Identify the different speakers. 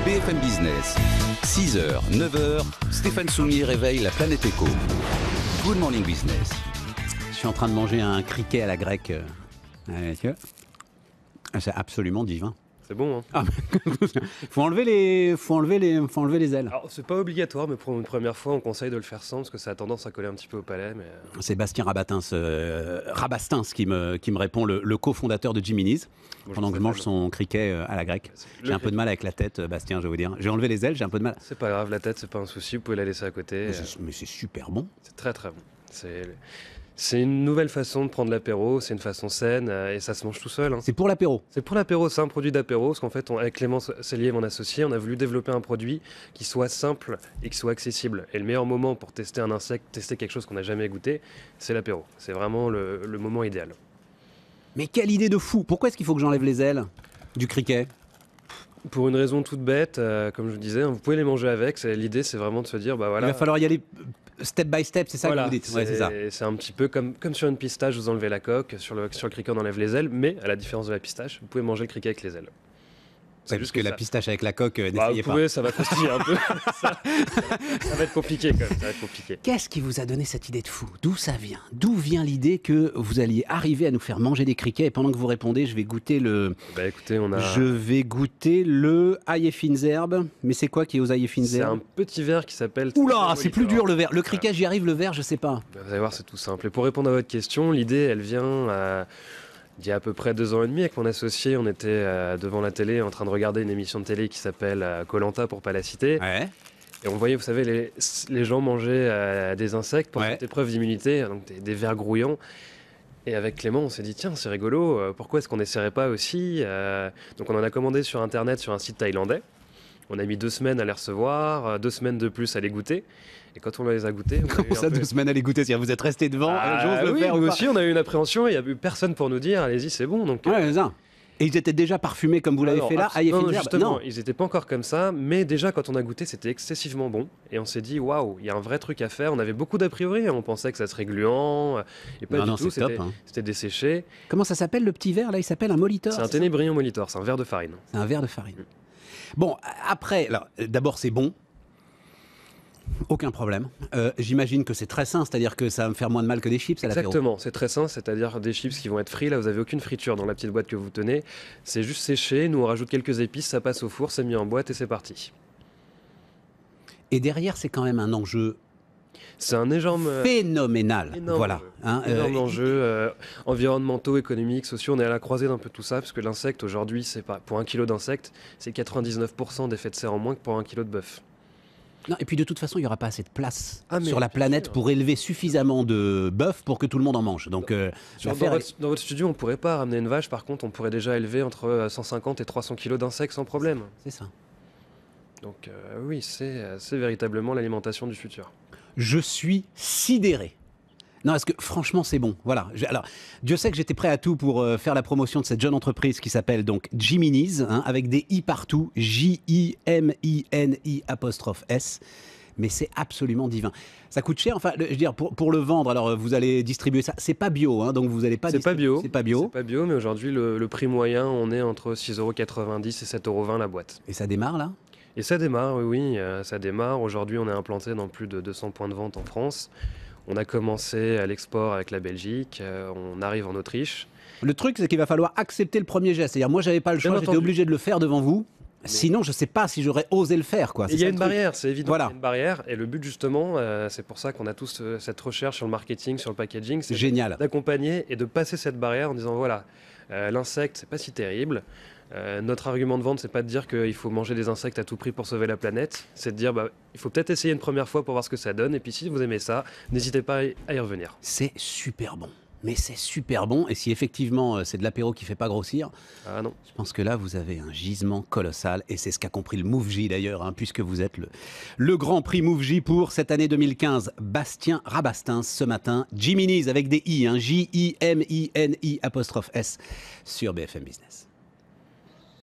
Speaker 1: BFM Business, 6h, 9h, Stéphane Soumier réveille la planète éco. Good morning business.
Speaker 2: Je suis en train de manger un criquet à la grecque. C'est absolument divin.
Speaker 3: C'est bon, hein.
Speaker 2: Ah, faut enlever les ailes.
Speaker 3: Alors, c'est pas obligatoire, mais pour une première fois, on conseille de le faire sans, parce que ça a tendance à coller un petit peu au palais. Mais...
Speaker 2: C'est Bastien Rabastens qui me répond, le cofondateur de Jiminy's, pendant que je mange son criquet à la grecque. J'ai un peu de mal avec la tête, Bastien, je vais vous dire. J'ai enlevé les ailes, j'ai un peu de mal.
Speaker 3: C'est pas grave, la tête, c'est pas un souci, vous pouvez la laisser à côté.
Speaker 2: Mais c'est super bon.
Speaker 3: C'est très très bon. C'est une nouvelle façon de prendre l'apéro, c'est une façon saine et ça se mange tout seul. Hein.
Speaker 2: C'est pour l'apéro.
Speaker 3: C'est pour l'apéro, c'est un produit d'apéro, parce qu'en fait, avec Clément Cellier, mon associé, on a voulu développer un produit qui soit simple et qui soit accessible. Et le meilleur moment pour tester un insecte, tester quelque chose qu'on n'a jamais goûté, c'est l'apéro. C'est vraiment le moment idéal.
Speaker 2: Mais quelle idée de fou! Pourquoi est-ce qu'il faut que j'enlève les ailes du criquet?
Speaker 3: Pour une raison toute bête, comme je vous disais, vous pouvez les manger avec. L'idée, c'est vraiment de se dire, bah voilà.
Speaker 2: Il va falloir y aller step by step, c'est ça
Speaker 3: Voilà,
Speaker 2: que vous dites? Ouais, c'est ça.
Speaker 3: C'est un petit peu comme sur une pistache, vous enlevez la coque, sur le criquet, on enlève les ailes, mais à la différence de la pistache, vous pouvez manger le criquet avec les ailes.
Speaker 2: C'est juste que la pistache avec la coque,
Speaker 3: Vous pouvez, ça va croustiller un peu. ça va être compliqué quand même, ça va être compliqué.
Speaker 2: Qu'est-ce qui vous a donné cette idée de fou? D'où ça vient? D'où vient l'idée que vous alliez arriver à nous faire manger des criquets? Et pendant que vous répondez, je vais goûter
Speaker 3: écoutez,
Speaker 2: le ail et fines herbes. Mais c'est quoi qui est aux ail et fines herbes?
Speaker 3: C'est un petit verre qui s'appelle...
Speaker 2: Oula, c'est plus dur le verre. Le criquet, j'y arrive, le verre, je sais pas.
Speaker 3: Vous allez voir, c'est tout simple. Et pour répondre à votre question, l'idée, elle vient... Il y a à peu près 2 ans et demi, avec mon associé, on était devant la télé en train de regarder une émission de télé qui s'appelle Koh-Lanta, pour pas la citer.
Speaker 2: Ouais.
Speaker 3: Et on voyait, vous savez, les gens manger des insectes pour cette épreuve d'immunité, donc des vers grouillants. Et avec Clément, on s'est dit, tiens, c'est rigolo, pourquoi est-ce qu'on n'essaierait pas aussi Donc on en a commandé sur Internet, sur un site thaïlandais. On a mis 2 semaines à les recevoir, 2 semaines de plus à les goûter. Et quand on les a goûtés...
Speaker 2: Comment ça, 2 semaines à les goûter? C'est-à-dire vous êtes resté devant, j'ose le faire
Speaker 3: nous
Speaker 2: ou pas?
Speaker 3: aussi, on a eu une appréhension, il n'y a eu personne pour nous dire, allez-y, c'est bon. Donc,
Speaker 2: ouais, c'est ça. Et ils étaient déjà parfumés comme vous l'avez fait là, ail et fines herbes?
Speaker 3: Justement, ils n'étaient pas encore comme ça, mais déjà quand on a goûté, c'était excessivement bon. Et on s'est dit, waouh, il y a un vrai truc à faire. On avait beaucoup d'a priori, on pensait que ça serait gluant, et pas du tout, c'était desséché.
Speaker 2: Comment ça s'appelle le petit verre là? Il s'appelle un molitor?
Speaker 3: C'est un Ténébrion molitor, c'est un verre de farine.
Speaker 2: C'est un verre de farine. Bon, après, alors, d'abord c'est bon. Aucun problème. J'imagine que c'est très sain, c'est-à-dire que ça va me faire moins de mal que des chips à l'apéro.
Speaker 3: Exactement, c'est très sain, c'est-à-dire des chips qui vont être frits. Là, vous n'avez aucune friture dans la petite boîte que vous tenez. C'est juste séché, nous on rajoute quelques épices, ça passe au four, c'est mis en boîte et c'est parti.
Speaker 2: Et derrière, c'est quand même un enjeu...
Speaker 3: C'est un énorme...
Speaker 2: phénoménal.
Speaker 3: Énorme
Speaker 2: voilà.
Speaker 3: Énorme enjeux environnementaux, économiques, sociaux. On est à la croisée d'un peu tout ça, parce que l'insecte, aujourd'hui, c'est pas pour 1 kilo d'insectes, c'est 99% d'effets de serre en moins que pour 1 kilo de bœuf.
Speaker 2: Non, et puis de toute façon, il n'y aura pas assez de place sur la planète pour élever suffisamment de bœufs pour que tout le monde en mange. Donc,
Speaker 3: dans votre studio, on ne pourrait pas ramener une vache. Par contre, on pourrait déjà élever entre 150 et 300 kilos d'insectes sans problème.
Speaker 2: C'est ça.
Speaker 3: Donc oui, c'est véritablement l'alimentation du futur.
Speaker 2: Je suis sidéré. Non, parce que franchement, c'est bon. Voilà. Alors, Dieu sait que j'étais prêt à tout pour faire la promotion de cette jeune entreprise qui s'appelle donc Jiminy's, avec des i partout, Jimini''S. Mais c'est absolument divin. Ça coûte cher. Enfin, je veux dire, pour le vendre, alors vous allez distribuer ça. C'est pas bio, donc vous n'allez pas.
Speaker 3: C'est pas bio.
Speaker 2: C'est pas bio.
Speaker 3: C'est pas bio, mais aujourd'hui, le prix moyen, on est entre 6,90 € et 7,20 € la boîte.
Speaker 2: Et ça démarre là?
Speaker 3: Et ça démarre, oui, ça démarre. Aujourd'hui, on est implanté dans plus de 200 points de vente en France. On a commencé à l'export avec la Belgique, on arrive en Autriche.
Speaker 2: Le truc, c'est qu'il va falloir accepter le premier geste. C'est-à-dire, moi, j'avais pas le choix, j'étais obligé de le faire devant vous. Sinon, je ne sais pas si j'aurais osé le faire.
Speaker 3: Il y a une barrière, c'est évident.
Speaker 2: Voilà.
Speaker 3: Il y a une barrière. Et le but, justement, c'est pour ça qu'on a tous cette recherche sur le marketing, sur le packaging. C'est
Speaker 2: génial.
Speaker 3: D'accompagner et de passer cette barrière en disant, voilà, l'insecte, c'est pas si terrible. Notre argument de vente, c'est pas de dire qu'il faut manger des insectes à tout prix pour sauver la planète. C'est de dire, il faut peut-être essayer une première fois pour voir ce que ça donne. Et puis, si vous aimez ça, n'hésitez pas à y revenir.
Speaker 2: C'est super bon. Mais c'est super bon, et si effectivement c'est de l'apéro qui ne fait pas grossir,
Speaker 3: non.
Speaker 2: Je pense que là vous avez un gisement colossal, et c'est ce qu'a compris le Mouv'J d'ailleurs, puisque vous êtes le Grand Prix Mouv'J pour cette année 2015. Bastien Rabastens ce matin, Jiminy's avec des i, Jimini''S sur BFM Business.